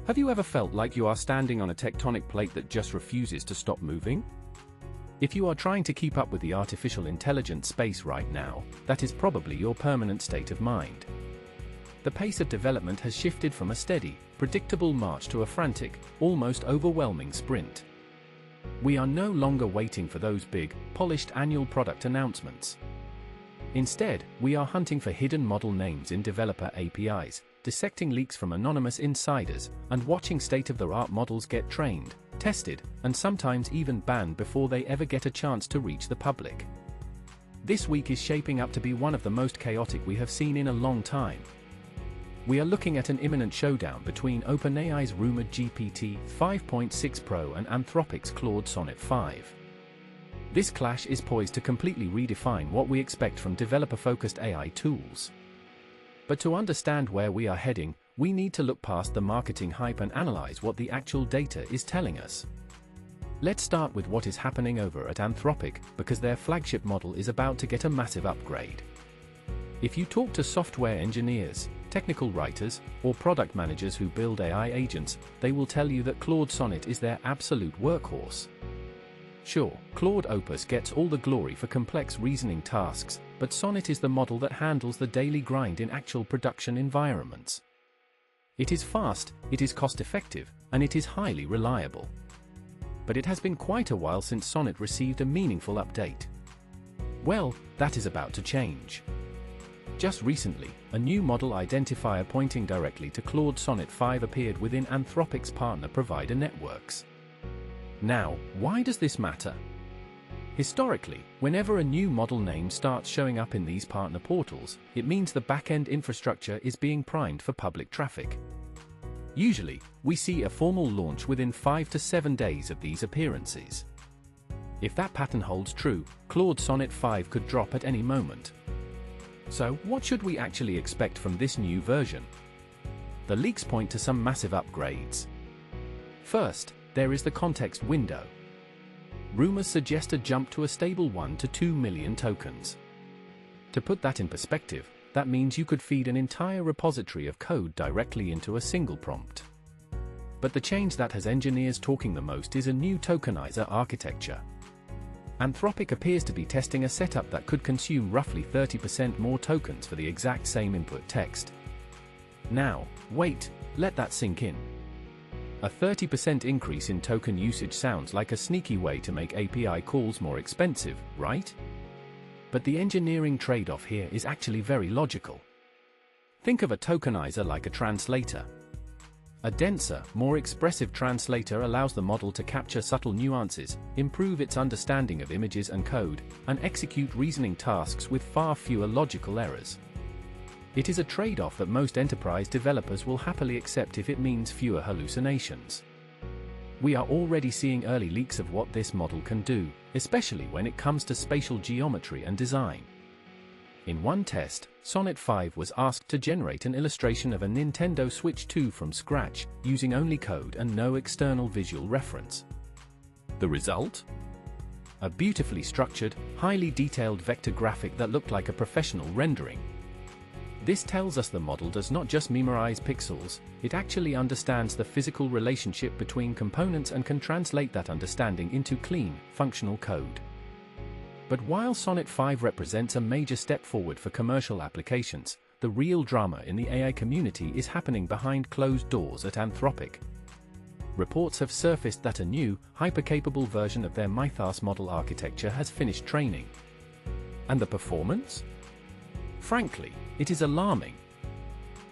Have you ever felt like you are standing on a tectonic plate that just refuses to stop moving? If you are trying to keep up with the artificial intelligence space right now, that is probably your permanent state of mind. The pace of development has shifted from a steady, predictable march to a frantic, almost overwhelming sprint. We are no longer waiting for those big, polished annual product announcements. Instead, we are hunting for hidden model names in developer APIs, dissecting leaks from anonymous insiders, and watching state-of-the-art models get trained, tested, and sometimes even banned before they ever get a chance to reach the public. This week is shaping up to be one of the most chaotic we have seen in a long time. We are looking at an imminent showdown between OpenAI's rumored GPT-5.6 Pro and Anthropic's Claude Sonnet 5. This clash is poised to completely redefine what we expect from developer-focused AI tools. But to understand where we are heading, we need to look past the marketing hype and analyze what the actual data is telling us. Let's start with what is happening over at Anthropic, because their flagship model is about to get a massive upgrade. If you talk to software engineers, technical writers, or product managers who build AI agents, they will tell you that Claude Sonnet is their absolute workhorse. Sure, Claude Opus gets all the glory for complex reasoning tasks, but Sonnet is the model that handles the daily grind in actual production environments. It is fast, it is cost-effective, and it is highly reliable. But it has been quite a while since Sonnet received a meaningful update. Well, that is about to change. Just recently, a new model identifier pointing directly to Claude Sonnet 5 appeared within Anthropic's partner provider networks. Now, why does this matter? Historically, whenever a new model name starts showing up in these partner portals, it means the back-end infrastructure is being primed for public traffic. Usually, we see a formal launch within 5 to 7 days of these appearances. If that pattern holds true, Claude Sonnet 5 could drop at any moment. So, what should we actually expect from this new version? The leaks point to some massive upgrades. First, there is the context window. Rumors suggest a jump to a stable 1 to 2 million tokens. To put that in perspective, that means you could feed an entire repository of code directly into a single prompt. But the change that has engineers talking the most is a new tokenizer architecture. Anthropic appears to be testing a setup that could consume roughly 30% more tokens for the exact same input text. Now, wait, let that sink in. A 30% increase in token usage sounds like a sneaky way to make API calls more expensive, right? But the engineering trade-off here is actually very logical. Think of a tokenizer like a translator. A denser, more expressive translator allows the model to capture subtle nuances, improve its understanding of images and code, and execute reasoning tasks with far fewer logical errors. It is a trade-off that most enterprise developers will happily accept if it means fewer hallucinations. We are already seeing early leaks of what this model can do, especially when it comes to spatial geometry and design. In one test, Sonnet 5 was asked to generate an illustration of a Nintendo Switch 2 from scratch, using only code and no external visual reference. The result? A beautifully structured, highly detailed vector graphic that looked like a professional rendering. This tells us the model does not just memorize pixels, it actually understands the physical relationship between components and can translate that understanding into clean, functional code. But while Sonnet 5 represents a major step forward for commercial applications, the real drama in the AI community is happening behind closed doors at Anthropic. Reports have surfaced that a new, hyper-capable version of their Mythos model architecture has finished training. And the performance? Frankly, it is alarming.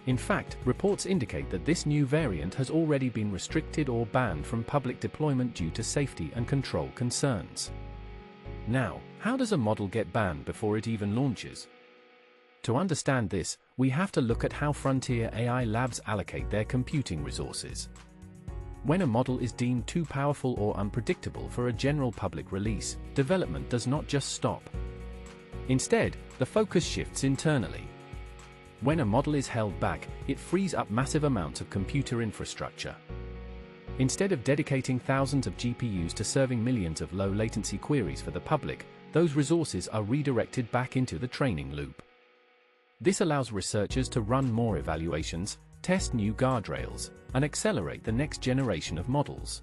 In fact, reports indicate that this new variant has already been restricted or banned from public deployment due to safety and control concerns. Now, how does a model get banned before it even launches? To understand this, we have to look at how frontier AI labs allocate their computing resources. When a model is deemed too powerful or unpredictable for a general public release, development does not just stop. Instead, the focus shifts internally. When a model is held back, it frees up massive amounts of computer infrastructure. Instead of dedicating thousands of GPUs to serving millions of low-latency queries for the public, those resources are redirected back into the training loop. This allows researchers to run more evaluations, test new guardrails, and accelerate the next generation of models.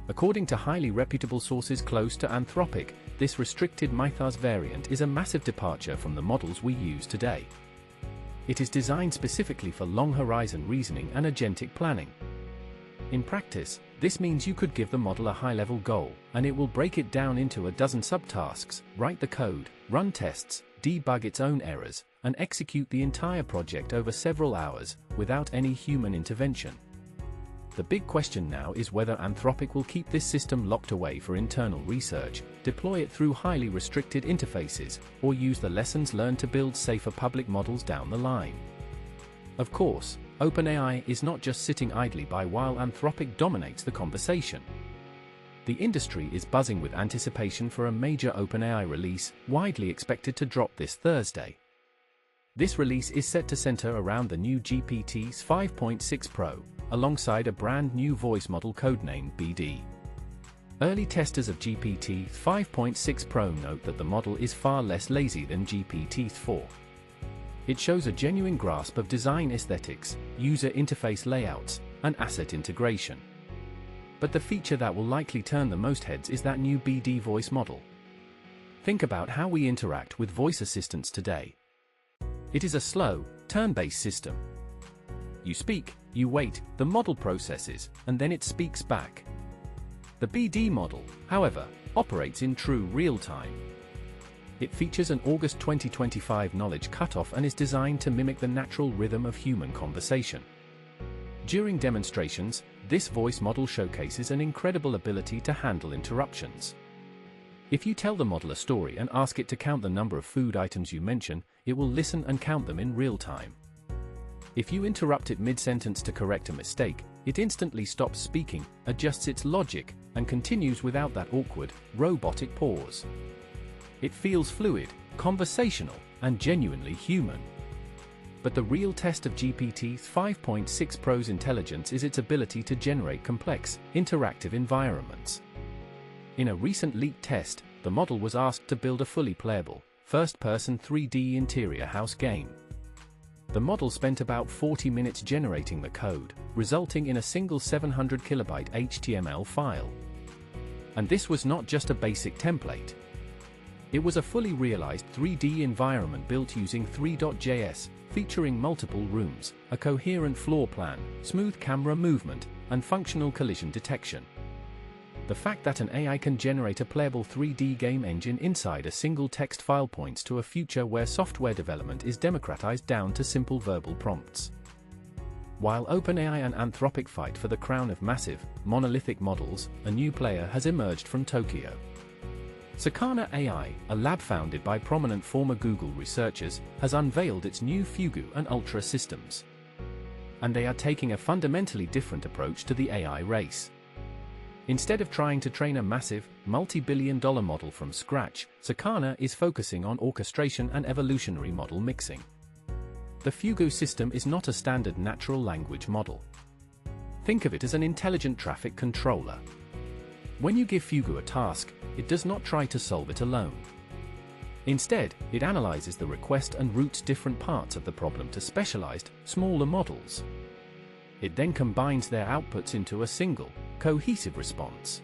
According to highly reputable sources close to Anthropic, this restricted Mythos variant is a massive departure from the models we use today. It is designed specifically for long-horizon reasoning and agentic planning. In practice, this means you could give the model a high-level goal, and it will break it down into a dozen subtasks, write the code, run tests, debug its own errors, and execute the entire project over several hours, without any human intervention. The big question now is whether Anthropic will keep this system locked away for internal research, deploy it through highly restricted interfaces, or use the lessons learned to build safer public models down the line. Of course, OpenAI is not just sitting idly by while Anthropic dominates the conversation. The industry is buzzing with anticipation for a major OpenAI release, widely expected to drop this Thursday. This release is set to center around the new GPT-5.6 Pro, alongside a brand new voice model codenamed BD. Early testers of GPT-5.6 Pro note that the model is far less lazy than GPT-4. It shows a genuine grasp of design aesthetics, user interface layouts, and asset integration. But the feature that will likely turn the most heads is that new BD voice model. Think about how we interact with voice assistants today. It is a slow, turn-based system. You speak, you wait, the model processes, and then it speaks back. The BD model, however, operates in true real-time. It features an August 2025 knowledge cutoff and is designed to mimic the natural rhythm of human conversation. During demonstrations, this voice model showcases an incredible ability to handle interruptions. If you tell the model a story and ask it to count the number of food items you mention, it will listen and count them in real time. If you interrupt it mid-sentence to correct a mistake, it instantly stops speaking, adjusts its logic, and continues without that awkward, robotic pause. It feels fluid, conversational, and genuinely human. But the real test of GPT-5.6 Pro's intelligence is its ability to generate complex, interactive environments. In a recent leaked test, the model was asked to build a fully playable, first-person 3D interior house game. The model spent about 40 minutes generating the code, resulting in a single 700 kilobyte HTML file. And this was not just a basic template. It was a fully realized 3D environment built using Three.js, featuring multiple rooms, a coherent floor plan, smooth camera movement, and functional collision detection. The fact that an AI can generate a playable 3D game engine inside a single text file points to a future where software development is democratized down to simple verbal prompts. While OpenAI and Anthropic fight for the crown of massive, monolithic models, a new player has emerged from Tokyo. Sakana AI, a lab founded by prominent former Google researchers, has unveiled its new Fugu and Ultra systems. And they are taking a fundamentally different approach to the AI race. Instead of trying to train a massive, multi-billion-dollar model from scratch, Sakana is focusing on orchestration and evolutionary model mixing. The Fugu system is not a standard natural language model. Think of it as an intelligent traffic controller. When you give Fugu a task, it does not try to solve it alone. Instead, it analyzes the request and routes different parts of the problem to specialized, smaller models. It then combines their outputs into a single, cohesive response.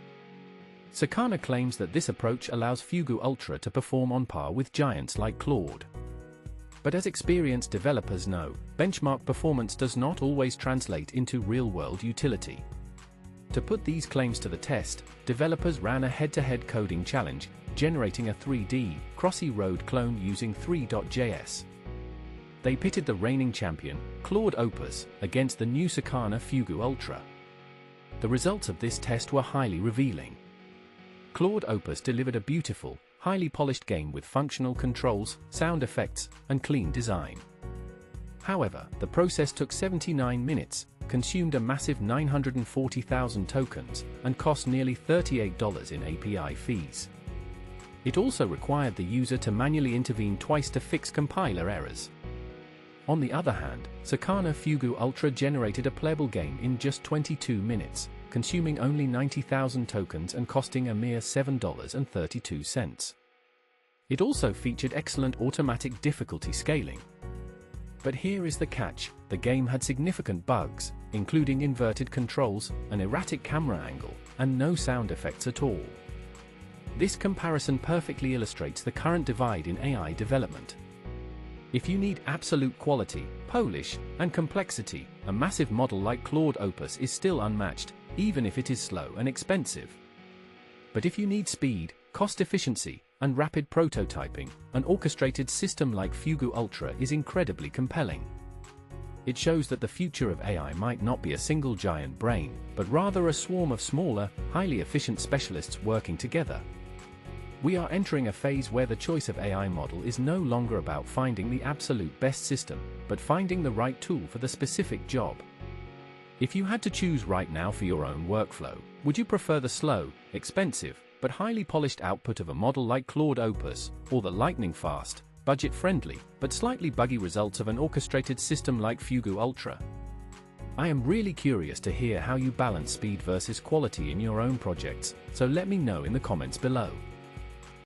Sakana claims that this approach allows Fugu Ultra to perform on par with giants like Claude. But as experienced developers know, benchmark performance does not always translate into real-world utility. To put these claims to the test, developers ran a head-to-head coding challenge, generating a 3D, Crossy Road clone using Three.js. They pitted the reigning champion, Claude Opus, against the new Sakana Fugu Ultra. The results of this test were highly revealing. Claude Opus delivered a beautiful, highly polished game with functional controls, sound effects, and clean design. However, the process took 79 minutes, consumed a massive 940,000 tokens, and cost nearly $38 in API fees. It also required the user to manually intervene twice to fix compiler errors. On the other hand, Sakana Fugu Ultra generated a playable game in just 22 minutes, consuming only 90,000 tokens and costing a mere $7.32. It also featured excellent automatic difficulty scaling. But here is the catch: the game had significant bugs, including inverted controls, an erratic camera angle, and no sound effects at all. This comparison perfectly illustrates the current divide in AI development. If you need absolute quality, polish, and complexity, a massive model like Claude Opus is still unmatched, even if it is slow and expensive. But if you need speed, cost efficiency, and rapid prototyping, an orchestrated system like Fugu Ultra is incredibly compelling. It shows that the future of AI might not be a single giant brain, but rather a swarm of smaller, highly efficient specialists working together. We are entering a phase where the choice of AI model is no longer about finding the absolute best system, but finding the right tool for the specific job. If you had to choose right now for your own workflow, would you prefer the slow, expensive, but highly polished output of a model like Claude Opus, or the lightning-fast, budget-friendly, but slightly buggy results of an orchestrated system like Fugu Ultra? I am really curious to hear how you balance speed versus quality in your own projects, so let me know in the comments below.